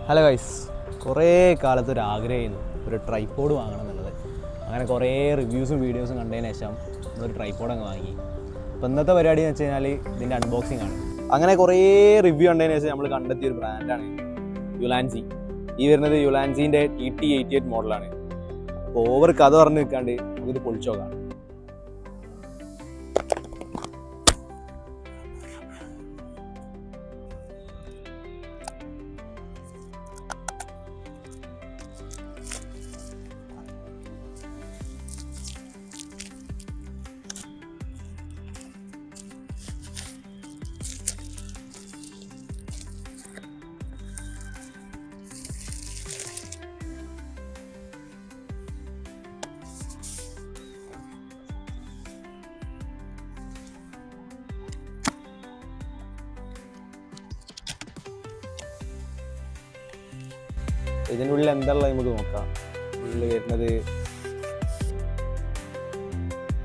Hello guys, കുറേ കാലത്തൊരു ആഗ്രഹമായിരുന്നു ഒരു ട്രൈപോഡ് വാങ്ങണം എന്നുള്ളത്. അങ്ങനെ കുറേ റിവ്യൂസും വീഡിയോസും കണ്ടതിന് ശേഷം നമ്മളൊരു ട്രൈപോഡ് അങ്ങ് വാങ്ങി. അപ്പോൾ ഇന്നത്തെ പരിപാടി എന്ന് വെച്ച് കഴിഞ്ഞാൽ ഇതിൻ്റെ അൺബോക്സിംഗ് ആണ്. അങ്ങനെ കുറേ റിവ്യൂ കണ്ടതിന് ശേഷം നമ്മൾ കണ്ടെത്തിയൊരു ബ്രാൻഡാണ് യുലാൻസി. ഈ വരുന്നത് യുലാൻസിൻ്റെ TT88 മോഡലാണ്. അപ്പോൾ ഓവർ കഥ പറഞ്ഞ് നിൽക്കാണ്ട് നമുക്കിത് പൊളിച്ചു നോക്കാം. ഇതിൻ്റെ ഉള്ളിൽ എന്താണുള്ളത് നമുക്ക് നോക്കാം. ഉള്ളിൽ വരുന്നത്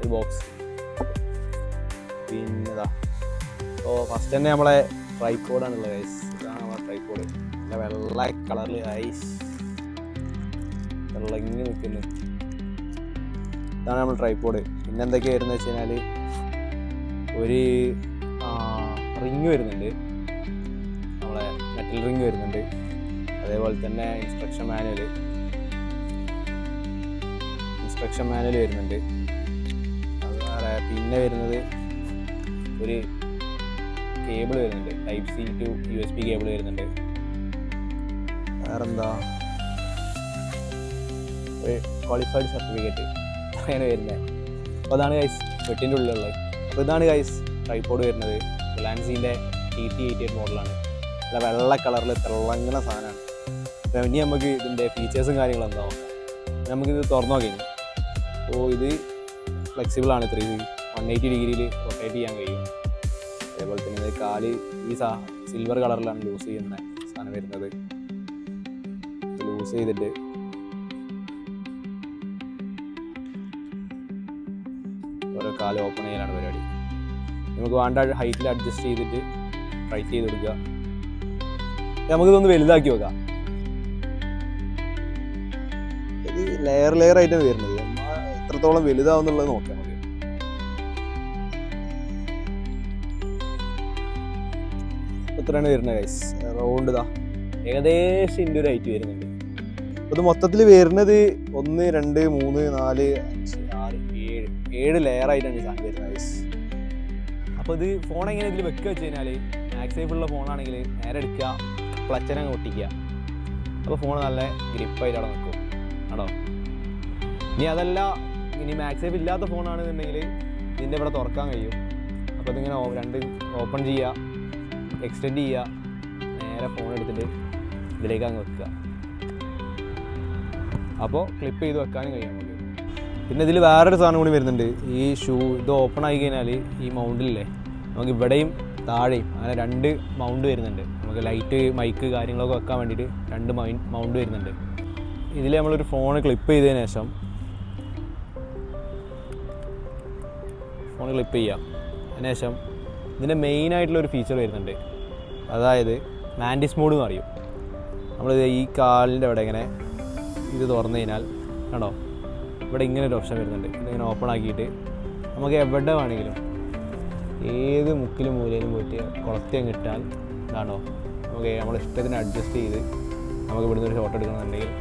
ഒരു ബോക്സ്, പിന്നെതാ ഫസ്റ്റ് തന്നെ നമ്മളെ ട്രൈപോഡാണുള്ളത് ഗൈസ്. ഇതാണ് നമ്മളെ ട്രൈപോഡ്. നല്ല വെള്ള കളറിൽ ഐസ് വെള്ളങ്ങി നിൽക്കുന്നത്. ഇതാണ് നമ്മൾ ട്രൈപോഡ്. പിന്നെ എന്തൊക്കെയാണ് വരുന്നത് വെച്ച് കഴിഞ്ഞാൽ ഒരു റിങ് വരുന്നുണ്ട്, നമ്മളെ മെറ്റൽ റിങ് വരുന്നുണ്ട്. അതേപോലെ തന്നെ ഇൻസ്ട്രക്ഷൻ മാനുവൽ വരുന്നുണ്ട്. അതുപോലെ പിന്നെ വരുന്നത് ഒരു കേബിൾ വരുന്നുണ്ട്, Type-C to USB കേബിൾ വരുന്നുണ്ട്. വേറെന്താ, ഒരു ക്വാളിഫൈഡ് സർട്ടിഫിക്കറ്റ് അങ്ങനെ വരുന്നത്. അപ്പോൾ അതാണ് ഗൈസ് വെട്ടിൻ്റെ ഉള്ളിലുള്ളത്. അപ്പോൾ ഇതാണ് ഗൈസ് ട്രൈപോഡ് വരുന്നത്. യുലാൻസിൻ്റെ TT88 മോഡലാണ്. നല്ല വെള്ള കളറിൽ തിളങ്ങുന്ന സാധനമാണ്. ഇനി നമുക്ക് ഇതിൻ്റെ ഫീച്ചേഴ്സും കാര്യങ്ങളും എന്താ നോക്കാം. നമുക്കിത് തുറന്നു നോക്കാം. അപ്പോൾ ഇത് ഫ്ലെക്സിബിളാണ്, 180 ഡിഗ്രിയിൽ റൊട്ടേറ്റ് ചെയ്യാൻ കഴിയും. അതേപോലെ തന്നെ ഇത് കാല് ഈ സിൽവർ കളറിലാണ് ലൂസ് ചെയ്യുന്ന സാധനം വരുന്നത്. ലൂസ് ചെയ്തിട്ട് ഓരോ കാല് ഓപ്പൺ ചെയ്യാനാണ് പരിപാടി. നമുക്ക് വേണ്ട ഹൈറ്റിൽ അഡ്ജസ്റ്റ് ചെയ്തിട്ട് ടൈറ്റ് ചെയ്ത് കൊടുക്കുക. നമുക്കിതൊന്ന് വലുതാക്കി വെക്കാം. ഇത് ലെയർ ആയിട്ടാണ് വരുന്നത്. എത്രത്തോളം വലുതാവുന്നുള്ളത് നോക്കാം നമുക്ക്. ഇത്രയാണ് വരുന്നത് ഗൈസ്. റൗണ്ട് ഇതാ ഏകദേശം ഇതിൻ്റെ ഒരു ഹൈറ്റ് വരുന്നുണ്ട്. ഇത് മൊത്തത്തിൽ വരുന്നത് 1 2 3 4 5 6 7 ലെയർ ആയിട്ടാണ് ഈ സാധനം വരുന്നത് ഗൈസ്. അപ്പോൾ ഇത് ഫോൺ എങ്ങനെ ഇതിൽ വെക്കുക വെച്ച് കഴിഞ്ഞാൽ മാക്സേഫുള്ള ഫോണാണെങ്കിൽ നേരെ എടുക്കുക, ക്ലച്ചനങ്ങ് ഒട്ടിക്കുക. അപ്പോൾ ഫോൺ നല്ല ഗ്രിപ്പായിട്ട് അവിടെ നിൽക്കും ആണോ. ഇനി അതല്ല, ഇനി മാക്സേഫ് ഇല്ലാത്ത ഫോണാണെന്നുണ്ടെങ്കിൽ ഇതിൻ്റെ ഇവിടെ തുറക്കാൻ കഴിയും. അപ്പോൾ ഇതിങ്ങനെ രണ്ട് ഓപ്പൺ ചെയ്യുക, എക്സ്റ്റെൻഡ് ചെയ്യുക, നേരെ ഫോൺ എടുത്തിട്ട് ഇതിലേക്ക് അങ്ങ് വെക്കുക. അപ്പോൾ ക്ലിപ്പ് ചെയ്ത് വെക്കാനും കഴിയും നമുക്ക്. പിന്നെ ഇതിൽ വേറൊരു സാധനം കൂടി വരുന്നുണ്ട്. ഈ ഇത് ഓപ്പൺ ആയി കഴിഞ്ഞാൽ ഈ മൗണ്ടിലല്ലേ, നമുക്ക് ഇവിടെയും താഴെയും അങ്ങനെ 2 മൗണ്ട് വരുന്നുണ്ട്. നമുക്ക് ലൈറ്റ്, മൈക്ക് കാര്യങ്ങളൊക്കെ വെക്കാൻ വേണ്ടിയിട്ട് 2 മൗണ്ട് വരുന്നുണ്ട്. ഇതിൽ നമ്മളൊരു ഫോൺ ക്ലിപ്പ് ചെയ്തതിന് ശേഷം അതിനുശേഷം ഇതിൻ്റെ മെയിനായിട്ടുള്ളൊരു ഫീച്ചർ വരുന്നുണ്ട്. അതായത് മാൻഡിസ് മോഡ് എന്ന് പറയും. നമ്മൾ ഈ കാലിൻ്റെ അവിടെ ഇങ്ങനെ ഇത് തുറന്നു കഴിഞ്ഞാൽ കണ്ടോ, ഇവിടെ ഇങ്ങനെ ഒരു ഓപ്ഷൻ വരുന്നുണ്ട്. ഇതിങ്ങനെ ഓപ്പൺ ആക്കിയിട്ട് നമുക്ക് എവിടെ വേണമെങ്കിലും ഏത് മുക്കിലും മൂലയിലും പോയിട്ട് കുളത്തിയും കിട്ടാൻ ഇതാണോ, നമുക്ക് നമ്മുടെ ഇഷ്ടത്തിന് അഡ്ജസ്റ്റ് ചെയ്ത് നമുക്ക് ഇവിടുന്ന് ഒരു ഷോട്ട് എടുക്കണമെന്നുണ്ടെങ്കിൽ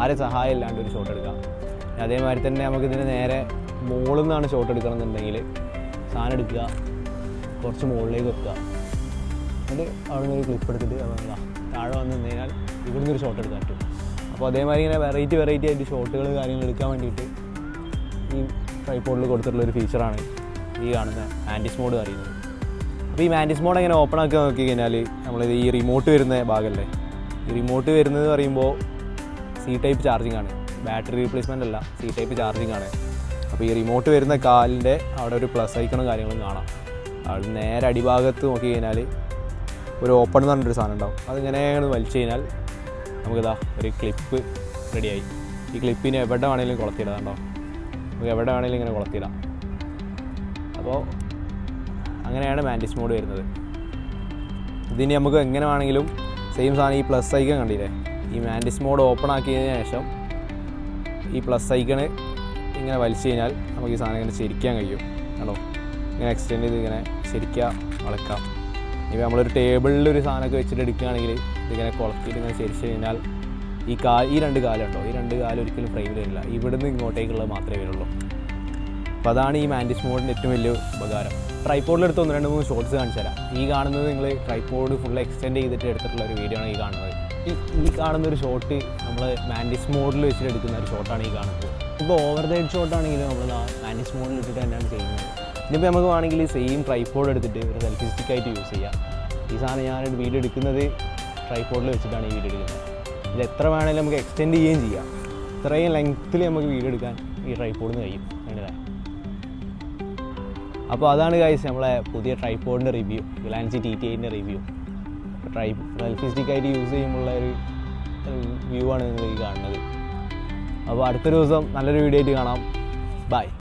ആരെ സഹായം ഇല്ലാണ്ട് ഒരു ഷോട്ട് എടുക്കാം. അതേമാതിരി തന്നെ നമുക്കിതിന് നേരെ മുകളിൽ നിന്നാണ് ഷോട്ട് എടുക്കണമെന്നുണ്ടെങ്കിൽ സാധനം എടുക്കുക, കുറച്ച് മുകളിലേക്ക് വെക്കുക, എന്നിട്ട് അവിടെ നിന്ന് ഒരു ക്ലിപ്പ് എടുത്തിട്ട് താഴെ വന്ന് നിന്ന് കഴിഞ്ഞാൽ ഇവിടുന്ന് ഒരു ഷോട്ട് എടുക്കാൻ പറ്റും. അപ്പോൾ അതേമാതിരി ഇങ്ങനെ വെറൈറ്റി ആയിട്ട് ഷോട്ടുകൾ കാര്യങ്ങൾ എടുക്കാൻ വേണ്ടിയിട്ട് ഈ ട്രൈപോഡിൽ കൊടുത്തിട്ടുള്ളൊരു ഫീച്ചറാണ് ഈ കാണുന്ന മാൻഡിസ് മോഡ് അറിയുന്നത്. അപ്പോൾ ഈ മാൻഡിസ് മോഡ് എങ്ങനെ ഓപ്പൺ ആക്കി നോക്കി കഴിഞ്ഞാൽ നമ്മളിത് ഈ റിമോട്ട് വരുന്ന ഭാഗമല്ലേ, ഈ റിമോട്ട് വരുന്നത് പറയുമ്പോൾ C-Type ചാർജിങ് ആണ്, ബാറ്ററി റീപ്ലേസ്മെൻ്റ് അല്ല, C-Type ചാർജിങ് ആണ്. അപ്പോൾ ഈ റിമോട്ട് വരുന്ന കാലിൻ്റെ അവിടെ ഒരു പ്ലസ് ഐക്കണും കാര്യങ്ങളും കാണാം. അത് നേരെ അടിഭാഗത്ത് നോക്കി കഴിഞ്ഞാൽ ഒരു ഓപ്പൺ എന്ന് പറഞ്ഞൊരു സാധനം ഉണ്ടാവും. അതിങ്ങനെയാണ് വലിച്ചു കഴിഞ്ഞാൽ നമുക്കിതാ ഒരു ക്ലിപ്പ് റെഡിയായി. ഈ ക്ലിപ്പിന് എവിടെ വേണമെങ്കിലും കുളത്തിയിടാം കേട്ടോ, നമുക്ക് എവിടെ വേണമെങ്കിലും ഇങ്ങനെ കുളത്തിയിടാം. അപ്പോൾ അങ്ങനെയാണ് മാൻഡിസ് മോഡ് വരുന്നത്. ഇതിന് നമുക്ക് എങ്ങനെ വേണമെങ്കിലും സെയിം സാധനം ഈ പ്ലസ് ഐക്കൺ കണ്ടില്ലേ, ഈ മാൻഡിസ് മോഡ് ഓപ്പൺ ആക്കിയതിന് ശേഷം ഈ പ്ലസ് ഐക്കണ് ഇങ്ങനെ വലിച്ചു കഴിഞ്ഞാൽ നമുക്ക് ഈ സാധനം ഇങ്ങനെ ശരിക്കാൻ കഴിയും. കണ്ടോ, ഇങ്ങനെ എക്സ്റ്റെൻഡ് ചെയ്ത് ഇങ്ങനെ ശരിക്കാം വളക്കാം. ഇപ്പോൾ നമ്മളൊരു ടേബിളിൽ ഒരു സാധനമൊക്കെ വെച്ചിട്ട് എടുക്കുകയാണെങ്കിൽ ഇതിങ്ങനെ കുളത്തിയിട്ട് ഇങ്ങനെ ശരിച്ചു കഴിഞ്ഞാൽ ഈ രണ്ട് കാലുണ്ടോ, ഈ രണ്ട് കാലം ഒരിക്കലും ഫ്രെയിമിൽ വരില്ല, ഇവിടുന്ന് ഇങ്ങോട്ടേക്കുള്ളത് മാത്രമേ വരുള്ളൂ. അപ്പോൾ അതാണ് ഈ മാൻഡിസ് മോഡിൻ്റെ ഏറ്റവും വലിയ ഉപകാരം. ട്രൈപോഡിലെടുത്ത് 1-2-3 ഷോട്ട്സ് കാണിച്ചു തരാം. ഈ കാണുന്നത് നിങ്ങൾ ട്രൈപോഡ് ഫുൾ എക്സ്റ്റെൻഡ് ചെയ്തിട്ട് എടുത്തിട്ടുള്ള ഒരു വീഡിയോ ആണ് ഈ കാണുന്നത്. ഈ കാണുന്ന ഒരു ഷോട്ട് നമ്മൾ മാൻഡിസ് മോഡിൽ വെച്ചിട്ട് എടുക്കുന്ന ഒരു ഷോട്ടാണ് ഈ കാണുന്നത്. ഇപ്പോൾ ഓവർ ദ ഹെഡ് ഷോട്ടാണെങ്കിലും നമ്മൾ മാൻഡിസ് മോഡിൽ ഇട്ടിട്ട് തന്നെയാണ് ചെയ്യുന്നത്. ഇനിയിപ്പോൾ നമുക്ക് വേണമെങ്കിൽ സെയിം ട്രൈപോഡ് എടുത്തിട്ട് ഒരു സെൽഫി സ്റ്റിക്കായിട്ട് യൂസ് ചെയ്യാം. ഈ സാധനം ഞാൻ വീഡിയോ എടുക്കുന്നത് ട്രൈപോഡിൽ വെച്ചിട്ടാണ് ഈ വീഡിയോ എടുക്കുന്നത്. ഇത് എത്ര വേണമെങ്കിലും നമുക്ക് എക്സ്റ്റെൻഡ് ചെയ്യുകയും ചെയ്യാം. ഇത്രയും ലെങ്ത്തിൽ നമുക്ക് വീഡിയോ എടുക്കാൻ ഈ ട്രൈപോഡിൽ നിന്ന് കഴിയും. വേണ്ടതേ. അപ്പോൾ അതാണ് ഗൈസ് നമ്മളെ പുതിയ ട്രൈപോഡിൻ്റെ റിവ്യൂ, ഗ്ലാൻസി TT8ൻ്റെ റിവ്യൂ. സെൽഫി സ്റ്റിക്കായിട്ട് യൂസ് ചെയ്യുമ്പോഴുള്ള ഒരു വ്യൂ ആണ് നിങ്ങൾ ഈ കാണുന്നത്. അപ്പോൾ അടുത്തൊരു ദിവസം നല്ലൊരു വീഡിയോ ആയിട്ട് കാണാം. ബൈ.